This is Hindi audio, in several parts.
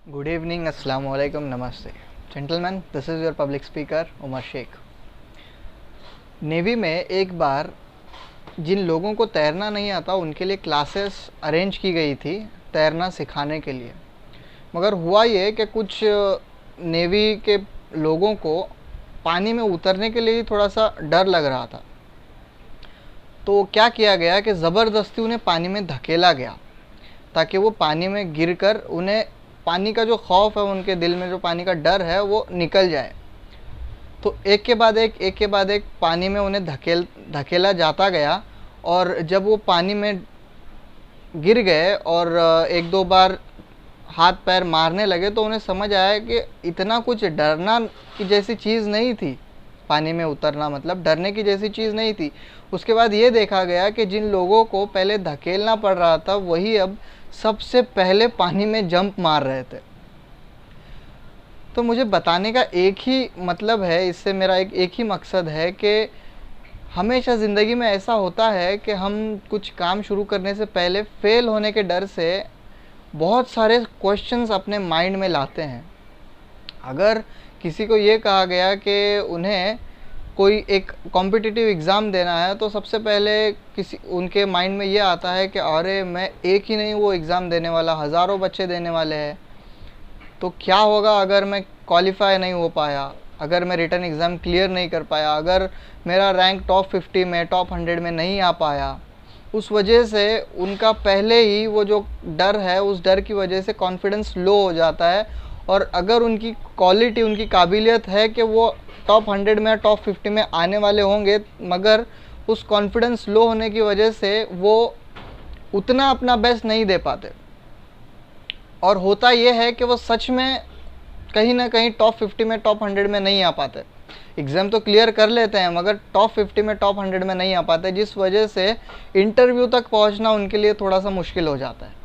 Good evening, Assalamu alaikum, Namaste. Gentlemen, this is your public speaker Umar Sheikh. Navy में एक बार जिन लोगों को तैरना नहीं आता उनके लिए क्लासेस अरेंज की गई थी तैरना सिखाने के लिए। मगर हुआ ये कि कुछ नेवी के लोगों को पानी में उतरने के लिए थोड़ा सा डर लग रहा था। तो क्या किया गया कि ज़बरदस्ती उन्हें पानी में धकेला गया ताकि वो पानी में गिरकर उन्हें पानी का जो खौफ है, उनके दिल में जो पानी का डर है वो निकल जाए। तो एक के बाद एक पानी में उन्हें धकेला जाता गया और जब वो पानी में गिर गए और एक दो बार हाथ पैर मारने लगे तो उन्हें समझ आया कि इतना कुछ डरना की जैसी चीज़ नहीं थी। पानी में उतरना मतलब डरने की जैसी चीज़ नहीं थी। उसके बाद ये देखा गया कि जिन लोगों को पहले धकेलना पड़ रहा था वही अब सबसे पहले पानी में जंप मार रहे थे। तो मुझे बताने का एक ही मतलब है, इससे मेरा एक ही मकसद है कि हमेशा ज़िंदगी में ऐसा होता है कि हम कुछ काम शुरू करने से पहले फेल होने के डर से बहुत सारे क्वेश्चंस अपने माइंड में लाते हैं। अगर किसी को ये कहा गया कि उन्हें कोई एक कॉम्पिटिटिव एग्ज़ाम देना है तो सबसे पहले उनके माइंड में ये आता है कि अरे मैं एक ही नहीं वो एग्ज़ाम देने वाला, हज़ारों बच्चे देने वाले हैं, तो क्या होगा अगर मैं क्वालिफाई नहीं हो पाया, अगर मैं रिटन एग्ज़ाम क्लियर नहीं कर पाया, अगर मेरा रैंक टॉप 50 में टॉप 100 में नहीं आ पाया। उस वजह से उनका पहले ही वो जो डर है, उस डर की वजह से कॉन्फिडेंस लो हो जाता है। और अगर उनकी क्वालिटी, उनकी काबिलियत है कि वो टॉप 100 में टॉप 50 में आने वाले होंगे, मगर उस कॉन्फिडेंस लो होने की वजह से वो उतना अपना बेस्ट नहीं दे पाते। और होता ये है कि वो सच में कहीं ना कहीं टॉप 50 में टॉप 100 में नहीं आ पाते। एग्ज़ाम तो क्लियर कर लेते हैं मगर टॉप 50 में टॉप 100 में नहीं आ पाते, जिस वजह से इंटरव्यू तक पहुंचना उनके लिए थोड़ा सा मुश्किल हो जाता है।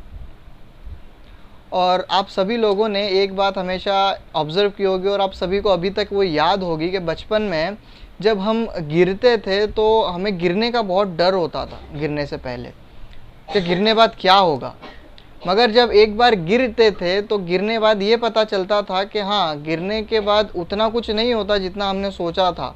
और आप सभी लोगों ने एक बात हमेशा ऑब्ज़र्व की होगी और आप सभी को अभी तक वो याद होगी कि बचपन में जब हम गिरते थे तो हमें गिरने का बहुत डर होता था, गिरने से पहले कि गिरने बाद क्या होगा। मगर जब एक बार गिरते थे तो गिरने बाद ये पता चलता था कि हाँ, गिरने के बाद उतना कुछ नहीं होता जितना हमने सोचा था।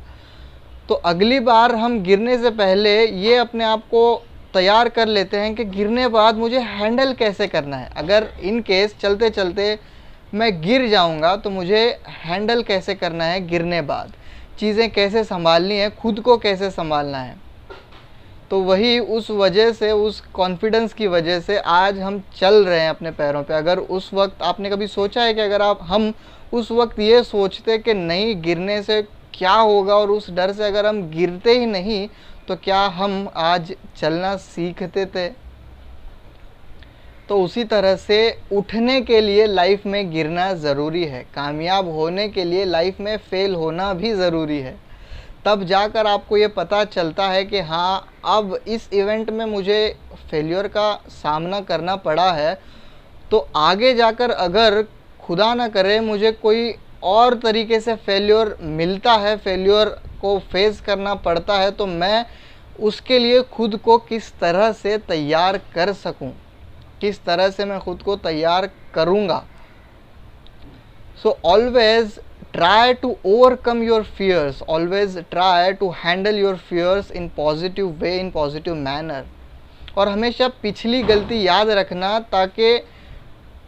तो अगली बार हम गिरने से पहले ये अपने आप को तैयार कर लेते हैं कि गिरने बाद मुझे हैंडल कैसे करना है। अगर इन केस चलते चलते मैं गिर जाऊंगा तो मुझे हैंडल कैसे करना है, गिरने बाद चीज़ें कैसे संभालनी है, खुद को कैसे संभालना है। तो वही उस वजह से, उस कॉन्फिडेंस की वजह से आज हम चल रहे हैं अपने पैरों पे। अगर उस वक्त आपने कभी सोचा है कि अगर हम उस वक्त ये सोचते कि नहीं गिरने से क्या होगा और उस डर से अगर हम गिरते ही नहीं तो क्या हम आज चलना सीखते थे। तो उसी तरह से उठने के लिए लाइफ में गिरना ज़रूरी है, कामयाब होने के लिए लाइफ में फ़ेल होना भी ज़रूरी है। तब जाकर आपको ये पता चलता है कि हाँ, अब इस इवेंट में मुझे फेलियर का सामना करना पड़ा है, तो आगे जाकर अगर खुदा ना करे मुझे कोई और तरीके से फेलियर मिलता है, फेलियर को फेस करना पड़ता है, तो मैं उसके लिए खुद को किस तरह से तैयार कर सकूं, किस तरह से मैं खुद को तैयार करूंगा। So always try to overcome your fears, always try to handle your fears in positive way, in positive manner। और हमेशा पिछली गलती याद रखना ताकि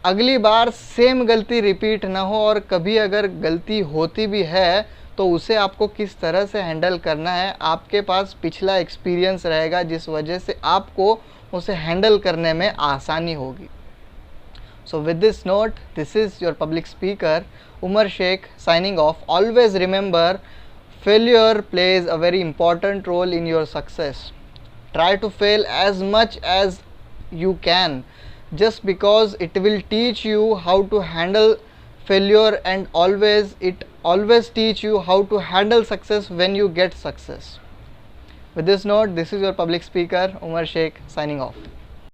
अगली बार सेम गलती रिपीट ना हो, और कभी अगर गलती होती भी है तो उसे आपको किस तरह से हैंडल करना है, आपके पास पिछला एक्सपीरियंस रहेगा जिस वजह से आपको उसे हैंडल करने में आसानी होगी। So with this note, this is your public speaker Umar Sheikh signing off. Always remember, failure plays a very important role in your success. Try to fail as much as you can, just because it will teach you how to handle failure, and it always teach you how to handle success when you get success. With this note, this is your public speaker Umar Sheikh signing off.